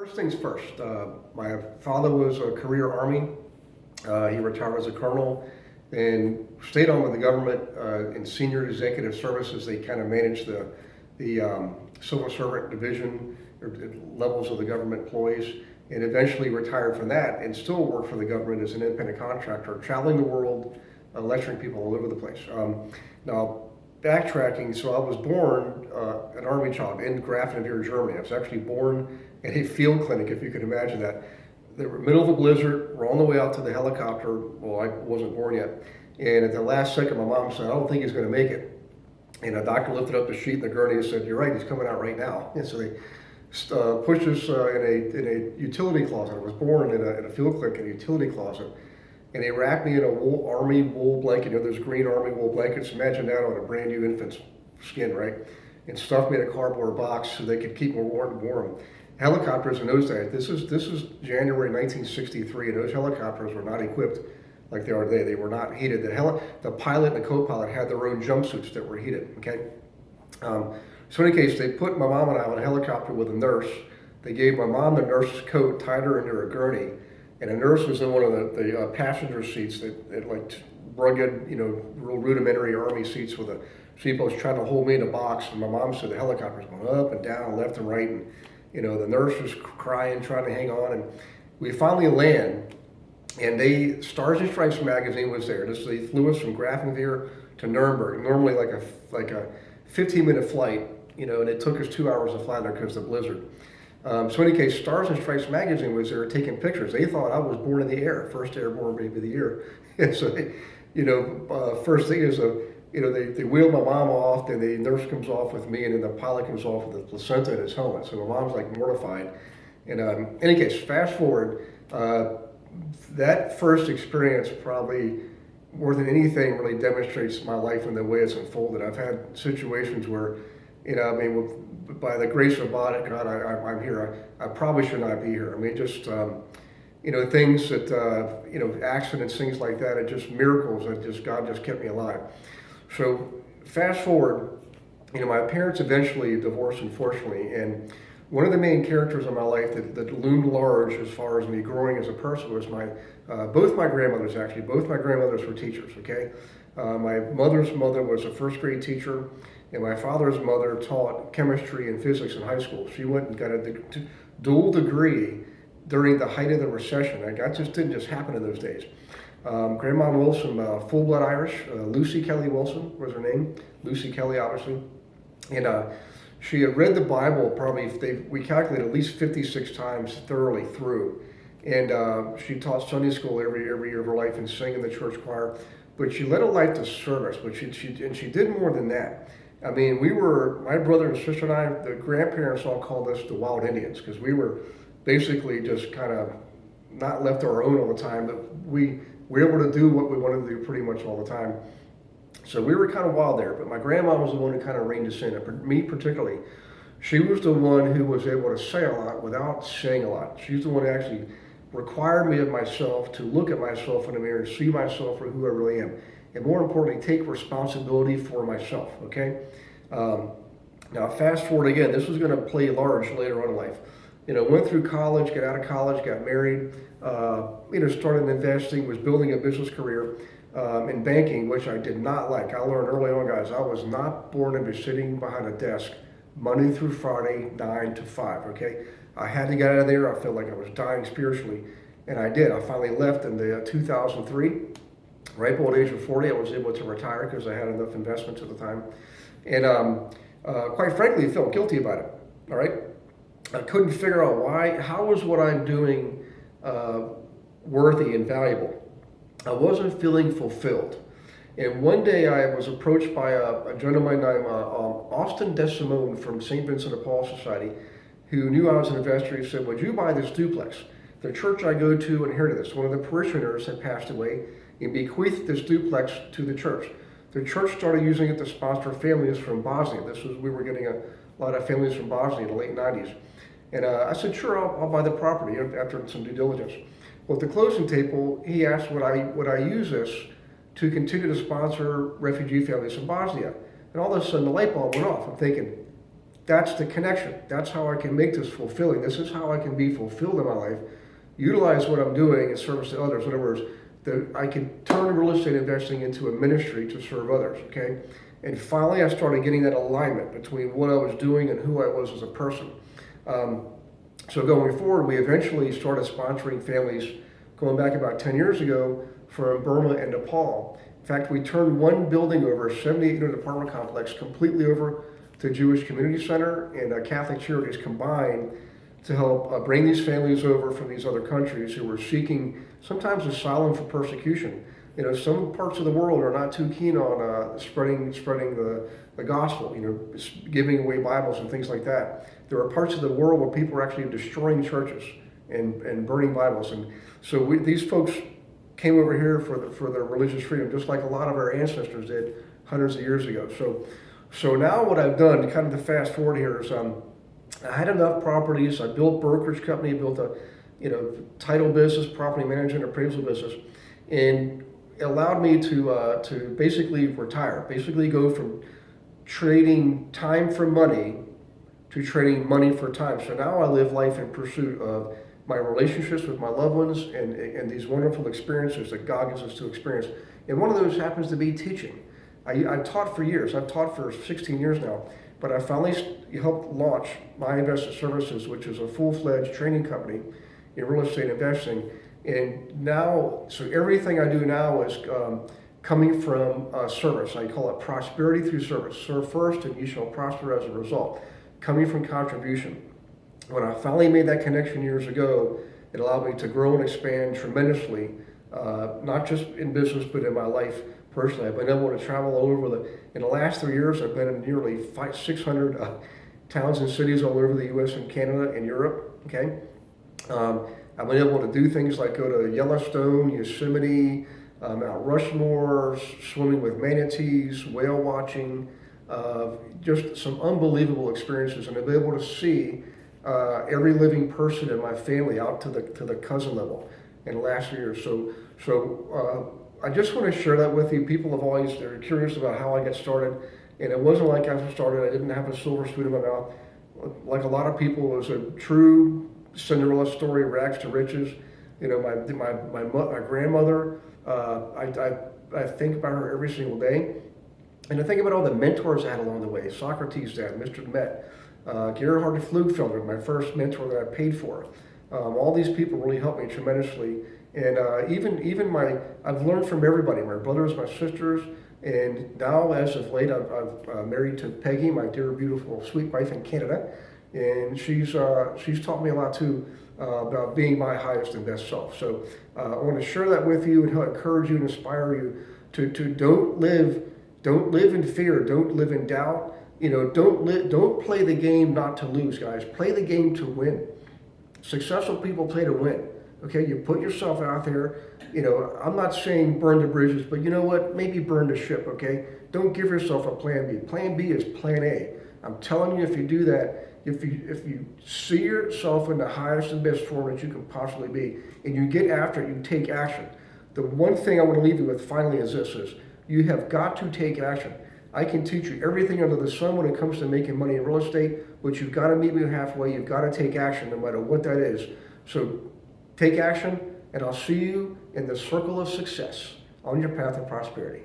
First things first, my father was a career Army. He retired as a colonel and stayed on with the government in senior executive services. They kind of managed the civil servant division or levels of the government employees, and eventually retired from that and still worked for the government as an independent contractor, traveling the world, lecturing people all over the place. Now, backtracking, so I was born an Army child in Grafenwehr, Germany. I was actually born at a field clinic, if you could imagine that. They were middle of a blizzard. We're on the way out to the helicopter. Well, I wasn't born yet. And at the last second, my mom said, "I don't think he's going to make it." And a doctor lifted up the sheet in the gurney and said, "You're right, he's coming out right now." And so they pushed us in a utility closet. I was born in a field clinic in a utility closet. And they wrapped me in a Army wool blanket. You know, those green Army wool blankets. Imagine that on a brand new infant's skin, right? And stuffed me in a cardboard box so they could keep me warm. Helicopters in those days, this is January 1963, and those helicopters were not equipped like they are today. They were not heated. The pilot and the co-pilot had their own jumpsuits that were heated, okay? So in any case, they put my mom and I on a helicopter with a nurse. They gave my mom the nurse's coat, tied her into a gurney, and a nurse was in one of the passenger seats that like rugged, you know, real rudimentary Army seats with a seatbelt, trying to hold me in a box. And my mom said the helicopter's going up and down, left and right, and you know, the nurse was crying, trying to hang on, and we finally land, and Stars and Stripes magazine was there. They flew us from Grafenwehr to Nuremberg, normally like a 15-minute flight, you know, and it took us 2 hours to fly there because of the blizzard. So in any case, Stars and Stripes magazine was there taking pictures. They thought I was born in the air, first airborne baby of the year. And so, first thing is, they wheeled my mom off, then the nurse comes off with me, and then the pilot comes off with the placenta in his helmet. So my mom's like mortified. And in any case, fast forward, that first experience probably more than anything really demonstrates my life and the way it's unfolded. I've had situations where, by the grace of God, I'm here. I probably should not be here. I mean, just things that accidents, things like that. It just miracles that God just kept me alive. So fast forward, my parents eventually divorced, unfortunately, and one of the main characters in my life that loomed large as far as me growing as a person was both my grandmothers, actually. Both my grandmothers were teachers, okay? My mother's mother was a first grade teacher, and my father's mother taught chemistry and physics in high school. She went and got a dual degree during the height of the recession. That just didn't just happen in those days. Grandma Wilson, full-blood Irish. Lucy Kelly Wilson was her name. Lucy Kelly, obviously. And she had read the Bible we calculated at least 56 times thoroughly through. And she taught Sunday school every year of her life and sang in the church choir. But she led a life to service, but she did more than that. I mean, my brother and sister and I, the grandparents all called us the Wild Indians because we were basically just kind of not left to our own all the time, but we were able to do what we wanted to do pretty much all the time. So we were kind of wild there, but my grandma was the one who kind of reined us in. And me particularly, she was the one who was able to say a lot without saying a lot. She's the one who actually required me of myself to look at myself in the mirror and see myself for who I really am. And more importantly, take responsibility for myself, okay? Now, fast forward again, this was going to play large later on in life. Went through college, got out of college, got married, started investing, was building a business career in banking, which I did not like. I learned early on, guys, I was not born to be sitting behind a desk Monday through Friday, 9 to 5, okay? I had to get out of there. I felt like I was dying spiritually, and I did. I finally left in 2003. Right below the age of 40, I was able to retire because I had enough investments at the time. And quite frankly, I felt guilty about it, all right? I couldn't figure out how was what I'm doing worthy and valuable. I wasn't feeling fulfilled. And one day I was approached by a gentleman named Austin DeSimone from St. Vincent de Paul Society, who knew I was an investor. He said, "Would you buy this duplex? The church I go to inherited this. One of the parishioners had passed away and bequeathed this duplex to the church. The church started using it to sponsor families from Bosnia. We were getting a lot of families from Bosnia in the late 90s. And I said, sure, I'll buy the property after some due diligence. Well, at the closing table, he asked would I use this to continue to sponsor refugee families from Bosnia. And all of a sudden, the light bulb went off. I'm thinking, that's the connection. That's how I can make this fulfilling. This is how I can be fulfilled in my life. Utilize what I'm doing in service to others. In other words, I can turn real estate investing into a ministry to serve others, okay? And finally, I started getting that alignment between what I was doing and who I was as a person. So going forward, we eventually started sponsoring families going back about 10 years ago from Burma and Nepal. In fact, we turned one building over, a 78-unit apartment complex, completely over to Jewish Community Center and Catholic Charities combined to help bring these families over from these other countries who were seeking sometimes asylum for persecution. You know, some parts of the world are not too keen on spreading the gospel, you know, giving away Bibles and things like that. There are parts of the world where people are actually destroying churches and burning Bibles. And so these folks came over here for their religious freedom, just like a lot of our ancestors did hundreds of years ago. So now what I've done, kind of the fast forward here, is I had enough properties. I built brokerage company, built a title business, property management, appraisal business, and it allowed me to basically retire, basically go from trading time for money to trading money for time. So now I live life in pursuit of my relationships with my loved ones and these wonderful experiences that God gives us to experience. And one of those happens to be teaching. I've taught for years. I've taught for 16 years now. But I finally helped launch My Investor Services, which is a full-fledged training company in real estate investing. And now, so everything I do now is coming from service. I call it prosperity through service. Serve first and you shall prosper as a result. Coming from contribution. When I finally made that connection years ago, it allowed me to grow and expand tremendously, not just in business, but in my life personally. I've been able to travel all over in the last 3 years, I've been in nearly 600 towns and cities all over the U.S. and Canada and Europe, okay? I've been able to do things like go to Yellowstone, Yosemite, Mount Rushmore, swimming with manatees, whale watching, just some unbelievable experiences, and I've been able to see every living person in my family out to the cousin level in the last few years. So I just want to share that with you. People have always, they're curious about how I got started, and it wasn't like I started, I didn't have a silver spoon in my mouth. Like a lot of people, it was a true Cinderella story, rags to riches. You know, my grandmother, I think about her every single day. And I think about all the mentors I had along the way. Socrates' dad, Mr. Met, Gerhard Flugfelder, my first mentor that I paid for. All these people really helped me tremendously. And even I've learned from everybody, my brothers, my sisters, and now as of late, I've married to Peggy, my dear, beautiful, sweet wife in Canada. And she's taught me a lot too about being my highest and best self. So I want to share that with you and encourage you and inspire you to don't live in fear, don't live in doubt. You know, don't play the game not to lose, guys. Play the game to win. Successful people play to win. Okay, you put yourself out there. You know, I'm not saying burn the bridges, but you know what? Maybe burn the ship. Okay, don't give yourself a plan B. Plan B is plan A. I'm telling you, if you do that, if you see yourself in the highest and best form that you can possibly be, and you get after it, you take action. The one thing I want to leave you with finally is this: is you have got to take action. I can teach you everything under the sun when it comes to making money in real estate, but you've got to meet me halfway. You've got to take action, no matter what that is. So take action, and I'll see you in the circle of success on your path of prosperity.